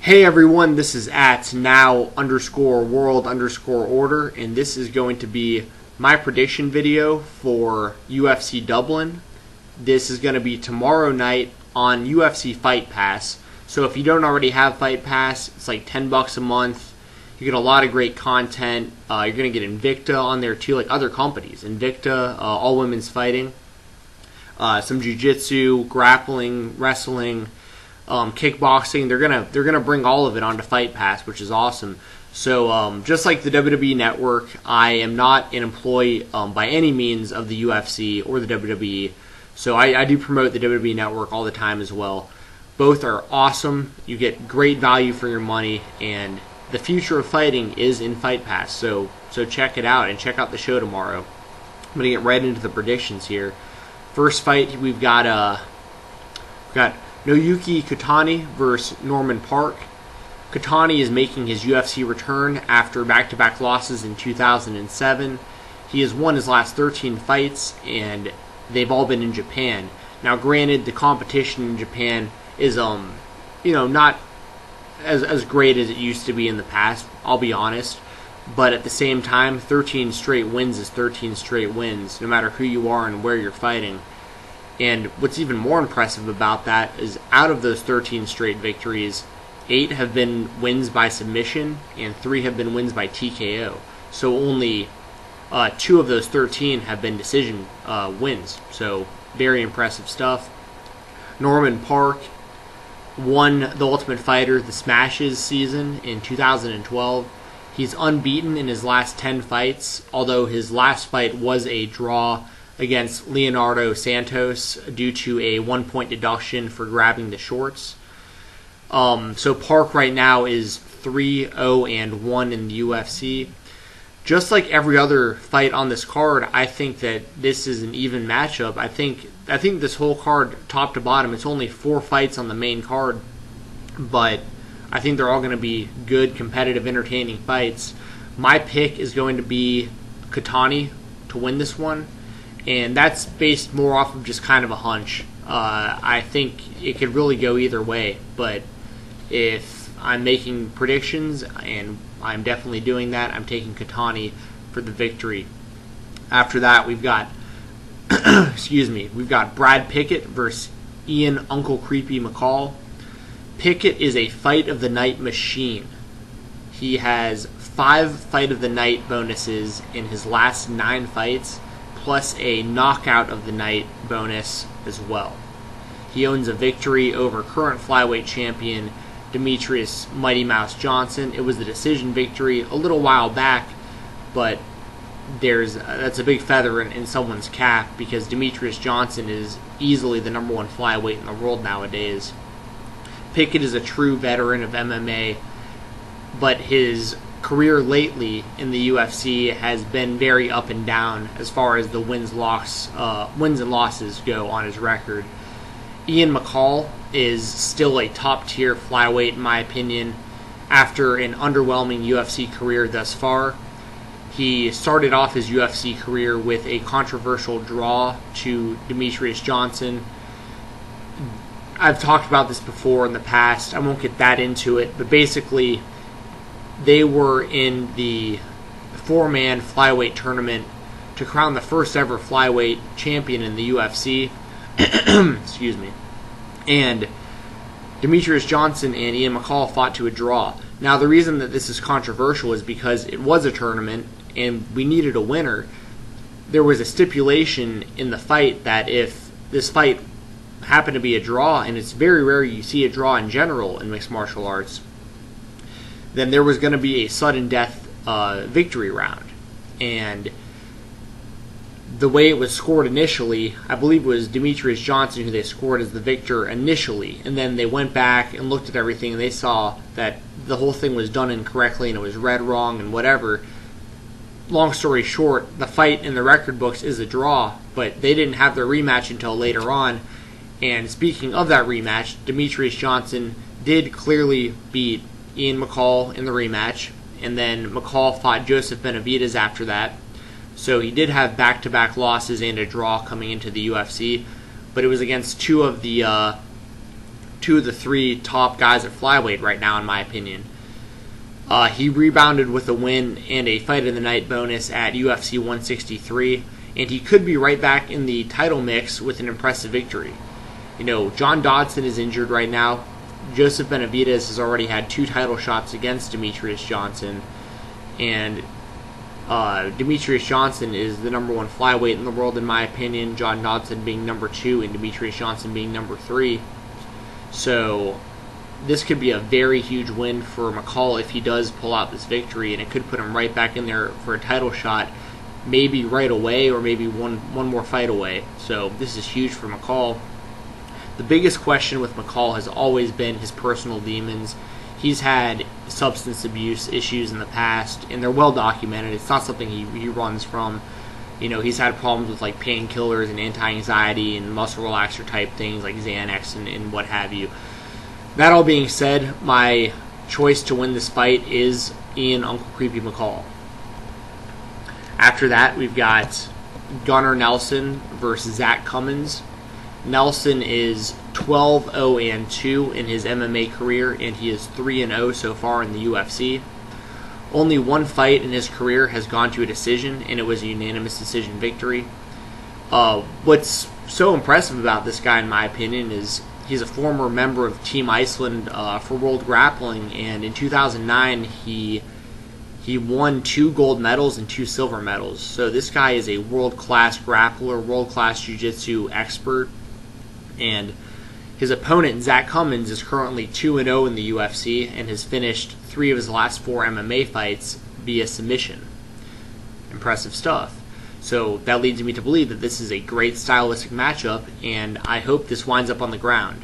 Hey everyone, this is at now_world_order, and this is going to be my prediction video for UFC Dublin. This is going to be tomorrow night on UFC Fight Pass. So if you don't already have Fight Pass, it's like $10 a month. You get a lot of great content. You're going to get Invicta on there too, like other companies. Invicta, all women's fighting, some jiu-jitsu, grappling, wrestling, kickboxing. They're gonna bring all of it onto Fight Pass, which is awesome. So just like the WWE Network, I am not an employee by any means of the UFC or the WWE. So I do promote the WWE Network all the time as well. Both are awesome. You get great value for your money, and the future of fighting is in Fight Pass. So check it out and check out the show tomorrow. I'm gonna get right into the predictions here. First fight, we've got Noyuki Kotani versus Norman Park. Kotani is making his UFC return after back-to-back losses in 2007. He has won his last 13 fights, and they've all been in Japan. Now, granted, the competition in Japan is not as great as it used to be in the past, I'll be honest. But at the same time, 13 straight wins is 13 straight wins, no matter who you are and where you're fighting. And what's even more impressive about that is out of those 13 straight victories, 8 have been wins by submission and 3 have been wins by TKO. So only 2 of those 13 have been decision wins. So very impressive stuff. Norman Park won the Ultimate Fighter, the Smashes season in 2012. He's unbeaten in his last 10 fights, although his last fight was a draw against Leonardo Santos due to a 1-point deduction for grabbing the shorts. So Park right now is 3-0-1 in the UFC. Just like every other fight on this card, I think that this is an even matchup. I think this whole card, top to bottom, it's only 4 fights on the main card, but I think they're all going to be good, competitive, entertaining fights. My pick is going to be Kotani to win this one, and that's based more off of just kind of a hunch. I think it could really go either way, but if I'm making predictions, and I'm definitely doing that, I'm taking Kotani for the victory. After that, we've got we've got Brad Pickett versus Ian Uncle Creepy McCall. Pickett is a fight of the night machine. He has 5 fight of the night bonuses in his last 9 fights, plus a knockout of the night bonus as well. He owns a victory over current flyweight champion Demetrius Mighty Mouse Johnson. It was a decision victory a little while back, but that's a big feather in someone's cap, because Demetrius Johnson is easily the number 1 flyweight in the world nowadays. Pickett is a true veteran of MMA, but his career lately in the UFC has been very up and down as far as the wins and losses go on his record. Ian McCall is still a top-tier flyweight in my opinion after an underwhelming UFC career thus far. He started off his UFC career with a controversial draw to Demetrius Johnson. I've talked about this before in the past. I won't get that into it, but basically they were in the 4-man flyweight tournament to crown the first ever flyweight champion in the UFC. Excuse me. And Demetrius Johnson and Ian McCall fought to a draw. Now, the reason that this is controversial is because it was a tournament and we needed a winner. There was a stipulation in the fight that if this fight happened to be a draw, and it's very rare you see a draw in general in mixed martial arts, then there was going to be a sudden death victory round. And the way it was scored initially, I believe it was Demetrius Johnson who they scored as the victor initially, and then they went back and looked at everything and they saw that the whole thing was done incorrectly and it was read wrong and whatever. Long story short, the fight in the record books is a draw, but they didn't have their rematch until later on. And speaking of that rematch, Demetrius Johnson did clearly beat Ian McCall in the rematch, and then McCall fought Joseph Benavidez after that. So he did have back-to-back losses and a draw coming into the UFC, but it was against 2 of the two of the three top guys at flyweight right now, in my opinion. He rebounded with a win and a fight of the night bonus at UFC 163, and he could be right back in the title mix with an impressive victory. John Dodson is injured right now. Joseph Benavidez has already had 2 title shots against Demetrius Johnson, and Demetrius Johnson is the number 1 flyweight in the world, in my opinion, John Dodson being number 2 and Demetrius Johnson being number 3. So this could be a very huge win for McCall if he does pull out this victory, and it could put him right back in there for a title shot, maybe right away or maybe one more fight away. So this is huge for McCall. The biggest question with McCall has always been his personal demons. He's had substance abuse issues in the past, and they're well documented. It's not something he runs from. He's had problems with like painkillers and anti-anxiety and muscle relaxer type things like Xanax and what have you. That all being said, my choice to win this fight is Ian Uncle Creepy McCall. After that, we've got Gunnar Nelson versus Zach Cummins. Nelson is 12-0-2 in his MMA career, and he is 3-0 so far in the UFC. Only one fight in his career has gone to a decision, and it was a unanimous decision victory. What's so impressive about this guy, in my opinion, is he's a former member of Team Iceland for World Grappling, and in 2009 he won 2 gold medals and 2 silver medals. So this guy is a world-class grappler, world-class jiu-jitsu expert. And his opponent, Zach Cummins, is currently 2-0 in the UFC and has finished 3 of his last 4 MMA fights via submission. Impressive stuff. So that leads me to believe that this is a great stylistic matchup, and I hope this winds up on the ground.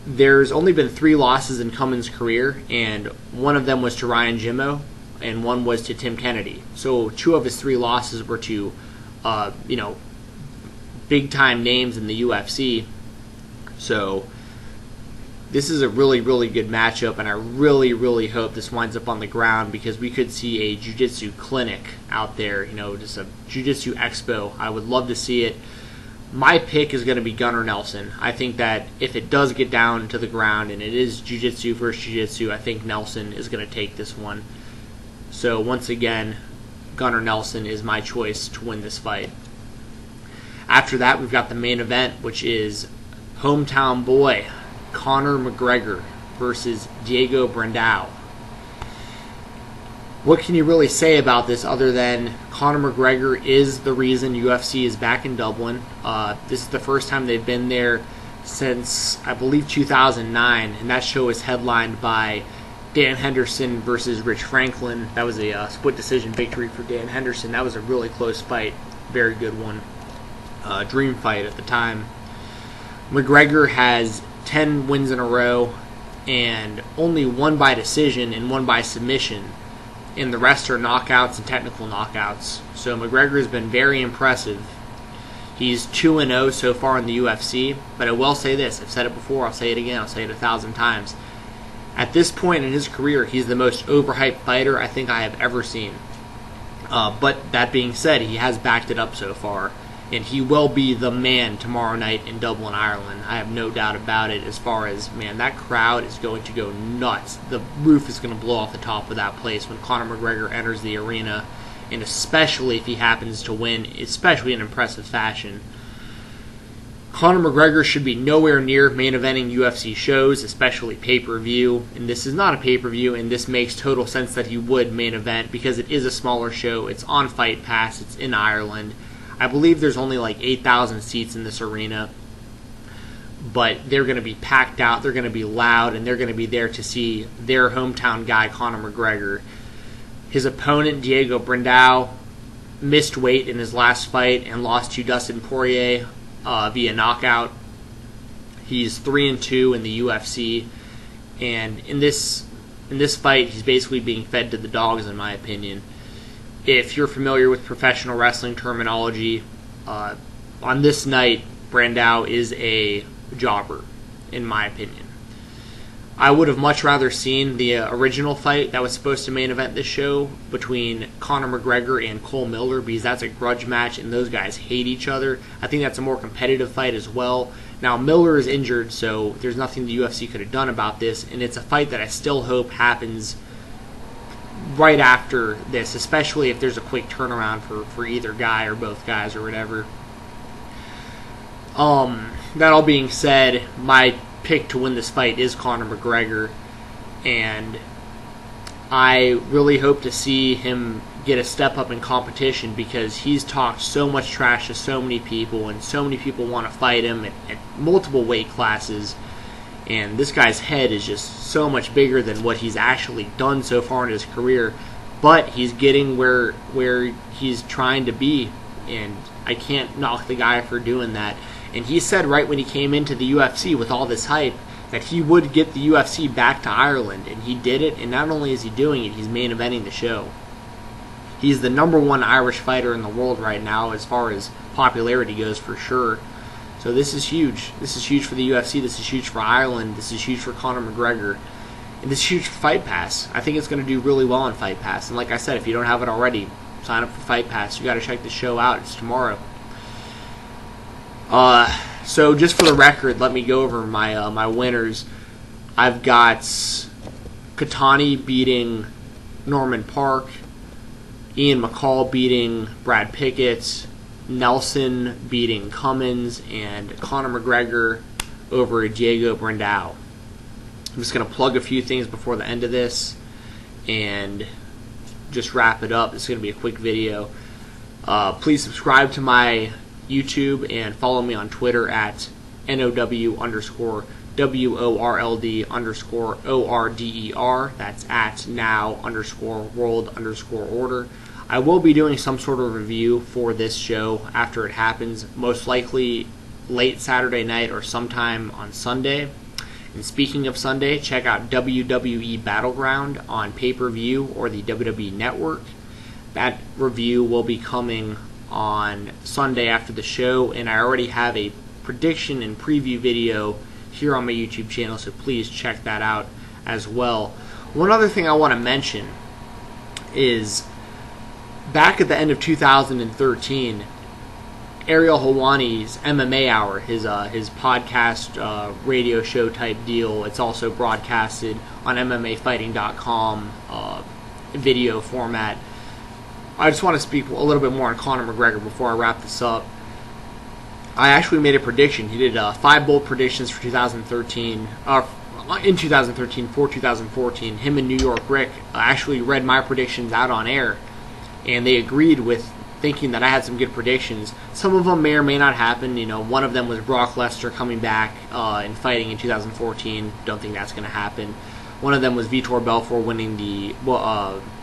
There's only been 3 losses in Cummins' career, and one of them was to Ryan Jimmo, and one was to Tim Kennedy. So 2 of his 3 losses were to, big-time names in the UFC. So this is a really, really good matchup, and I really, really hope this winds up on the ground, because we could see a jiu-jitsu clinic out there, just a jiu-jitsu expo. I would love to see it. My pick is going to be Gunnar Nelson. I think that if it does get down to the ground and it is jiu-jitsu versus jiu-jitsu, I think Nelson is going to take this one. So once again, Gunnar Nelson is my choice to win this fight. After that, we've got the main event, which is hometown boy Conor McGregor versus Diego Brandao. What can you really say about this other than Conor McGregor is the reason UFC is back in Dublin? This is the first time they've been there since, I believe, 2009, and that show is headlined by Dan Henderson versus Rich Franklin. That was a split decision victory for Dan Henderson. That was a really close fight, very good one. Dream fight at the time. McGregor has 10 wins in a row, and only 1 by decision and 1 by submission, and the rest are knockouts and technical knockouts. So McGregor has been very impressive. He's 2-0 so far in the UFC, but I will say this, I've said it before, I'll say it again, I'll say it 1,000 times. At this point in his career, he's the most overhyped fighter I think I have ever seen. But that being said, he has backed it up so far, and he will be the man tomorrow night in Dublin, Ireland. I have no doubt about it. As far as, man, that crowd is going to go nuts. The roof is going to blow off the top of that place when Conor McGregor enters the arena, and especially if he happens to win, especially in impressive fashion. Conor McGregor should be nowhere near main eventing UFC shows, especially pay-per-view, and this is not a pay-per-view, and this makes total sense that he would main event because it is a smaller show. It's on Fight Pass. It's in Ireland. I believe there's only like 8,000 seats in this arena, but they're going to be packed out, they're going to be loud, and they're going to be there to see their hometown guy, Conor McGregor. His opponent, Diego Brandao, missed weight in his last fight and lost to Dustin Poirier via knockout. He's 3-2 in the UFC, and in this fight, he's basically being fed to the dogs, in my opinion. If you're familiar with professional wrestling terminology, on this night, Brandao is a jobber, in my opinion. I would have much rather seen the original fight that was supposed to main event this show between Conor McGregor and Cole Miller, because that's a grudge match and those guys hate each other. I think that's a more competitive fight as well, Now, Miller is injured, so there's nothing the UFC could have done about this, and it's a fight that I still hope happens right after this, especially if there's a quick turnaround for either guy or both guys or whatever. That all being said, my pick to win this fight is Conor McGregor, and I really hope to see him get a step up in competition, because he's talked so much trash to so many people, and so many people want to fight him at multiple weight classes, and this guy's head is just so much bigger than what he's actually done so far in his career, but he's getting where he's trying to be, and I can't knock the guy for doing that. And he said right when he came into the UFC with all this hype that he would get the UFC back to Ireland, and he did it, and not only is he doing it, he's main eventing the show. He's the #1 Irish fighter in the world right now as far as popularity goes, for sure. So this is huge. This is huge for the UFC. This is huge for Ireland. This is huge for Conor McGregor. And this is huge for Fight Pass. I think it's going to do really well on Fight Pass. And like I said, if you don't have it already, sign up for Fight Pass. You got to check the show out. It's tomorrow. So just for the record, let me go over my winners. I've got Katani beating Norman Park, Ian McCall beating Brad Pickett, Nelson beating Cummins, and Conor McGregor over Diego Brandao. I'm just going to plug a few things before the end of this and just wrap it up. It's going to be a quick video. Please subscribe to my YouTube and follow me on Twitter at NOW_WORLD_ORDER. That's at now_world_order. I will be doing some sort of review for this show after it happens, most likely late Saturday night or sometime on Sunday. And speaking of Sunday, check out WWE Battleground on pay-per-view or the WWE Network. That review will be coming on Sunday after the show, and I already have a prediction and preview video here on my YouTube channel, so please check that out as well. One other thing I want to mention is back at the end of 2013, Ariel Helwani's MMA Hour, his podcast radio show type deal, it's also broadcasted on MMAfighting.com video format. I just want to speak a little bit more on Conor McGregor before I wrap this up. I actually made a prediction. He did 5 bold predictions for 2013. In 2013 for 2014, him and New York Rick actually read my predictions out on air, and they agreed with thinking that I had some good predictions. Some of them may or may not happen. You know, one of them was Brock Lesnar coming back and fighting in 2014. Don't think that's going to happen. One of them was Vitor Belfort winning the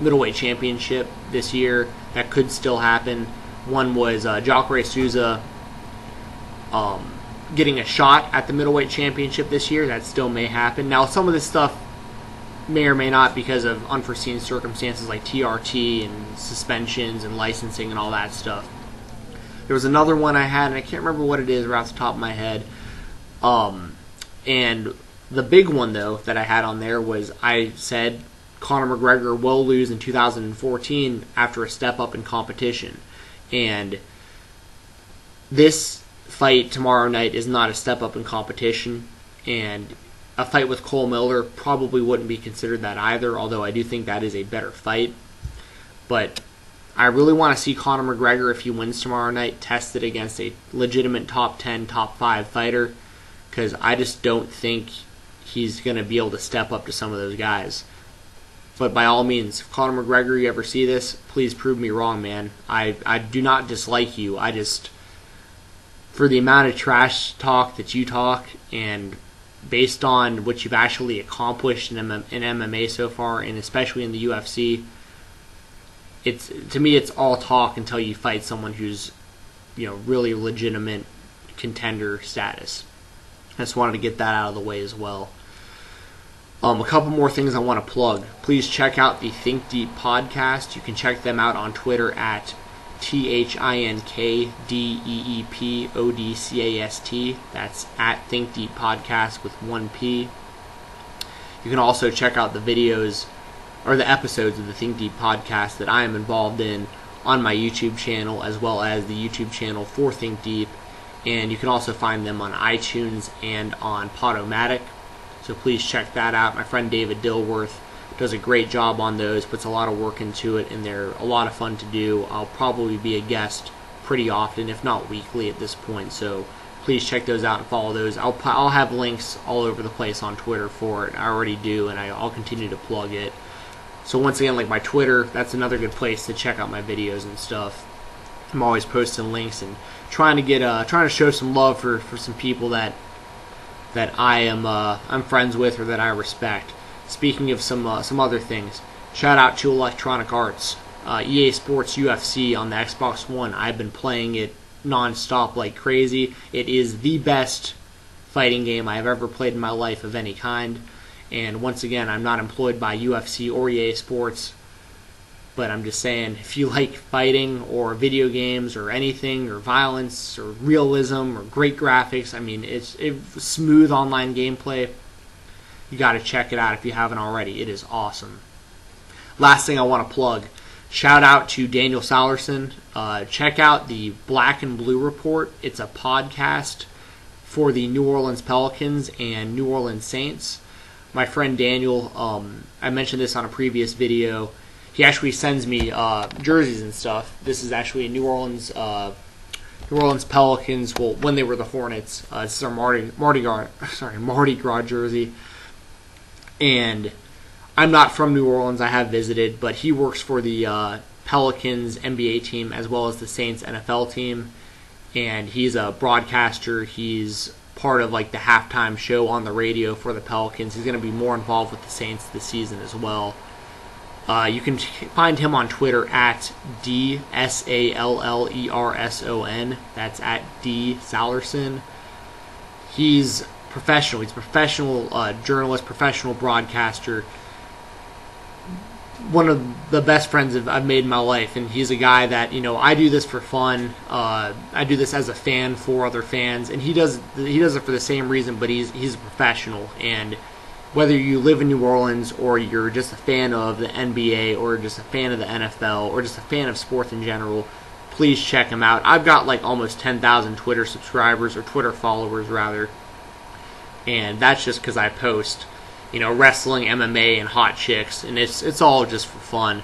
middleweight championship this year. That could still happen. One was Jacare Souza getting a shot at the middleweight championship this year. That still may happen. Now, some of this stuff may or may not because of unforeseen circumstances like TRT and suspensions and licensing and all that stuff. There was another one I had, and I can't remember what it is right off the top of my head. And the big one, though, that I had on there was I said Conor McGregor will lose in 2014 after a step up in competition. And this fight tomorrow night is not a step up in competition. And a fight with Cole Miller probably wouldn't be considered that either, although I do think that is a better fight. But I really want to see Conor McGregor, if he wins tomorrow night, tested against a legitimate top 10, top 5 fighter, because I just don't think he's going to be able to step up to some of those guys. But by all means, if Conor McGregor, you ever see this, please prove me wrong, man. I do not dislike you. I just, for the amount of trash talk that you talk, and based on what you've actually accomplished in MMA so far, and especially in the UFC, to me it's all talk until you fight someone who's, you know, really legitimate contender status. I just wanted to get that out of the way as well. A couple more things I want to plug. Please check out the Think Deep podcast. You can check them out on Twitter at ThinkDeepPodcast. That's at Think Deep Podcast with 1 P. You can also check out the videos or the episodes of the Think Deep podcast that I am involved in on my YouTube channel, as well as the YouTube channel for Think Deep. and you can also find them on iTunes and on Podomatic. So please check that out. My friend David Dilworth does a great job on those, puts a lot of work into it, and they're a lot of fun to do. I'll probably be a guest pretty often, if not weekly at this point, so please check those out and follow those. I'll have links all over the place on Twitter for it. I already do, and I'll continue to plug it. So once again, like my Twitter, that's another good place to check out my videos and stuff. I'm always posting links and trying to show some love for some people that I'm friends with or that I respect. Speaking of some other things, shout out to Electronic Arts, EA Sports UFC on the Xbox One. I've been playing it non-stop like crazy. It is the best fighting game I've ever played in my life of any kind. And once again, I'm not employed by UFC or EA Sports, but I'm just saying, if you like fighting or video games or anything, or violence or realism or great graphics, I mean, it's smooth online gameplay, you got to check it out if you haven't already. It is awesome. Last thing I want to plug, shout out to Daniel Salerson. Check out the Black and Blue Report. It's a podcast for the New Orleans Pelicans and New Orleans Saints. My friend Daniel, I mentioned this on a previous video. He actually sends me jerseys and stuff. This is actually a New Orleans Pelicans. Well, when they were the Hornets, this is our Mardi Gras jersey. And I'm not from New Orleans. I have visited, but he works for the Pelicans NBA team as well as the Saints NFL team, and he's a broadcaster. He's part of like the halftime show on the radio for the Pelicans. He's going to be more involved with the Saints this season as well. You can find him on Twitter at DSALLERSON. That's at DSalerson. He's professional. He's a professional journalist, professional broadcaster. One of the best friends I've made in my life, and he's a guy that, I do this for fun. I do this as a fan for other fans, and he does it for the same reason, but he's a professional. And whether you live in New Orleans or you're just a fan of the NBA or just a fan of the NFL or just a fan of sports in general, please check him out. I've got like almost 10,000 Twitter subscribers, or Twitter followers rather, and that's just because I post wrestling, MMA, and hot chicks, and it's all just for fun.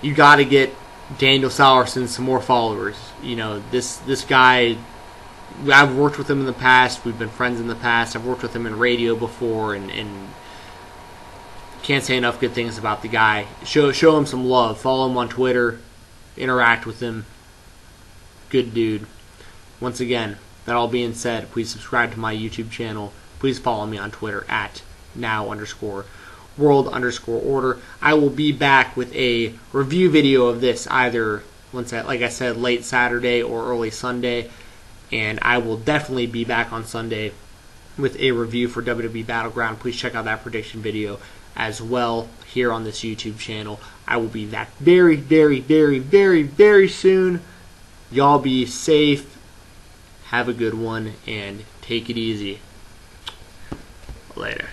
You got to get Daniel Salerson some more followers. This guy, I've worked with him in the past. We've been friends in the past. I've worked with him in radio before, and can't say enough good things about the guy. Show him some love. Follow him on Twitter. Interact with him. Good dude. Once again, that all being said, please subscribe to my YouTube channel. Please follow me on Twitter at now_world_order. I will be back with a review video of this either, like I said, late Saturday or early Sunday, and I will definitely be back on Sunday with a review for WWE Battleground. Please check out that prediction video as well here on this YouTube channel. I will be back very, very, very, very, very soon. Y'all be safe, have a good one, and take it easy. Later.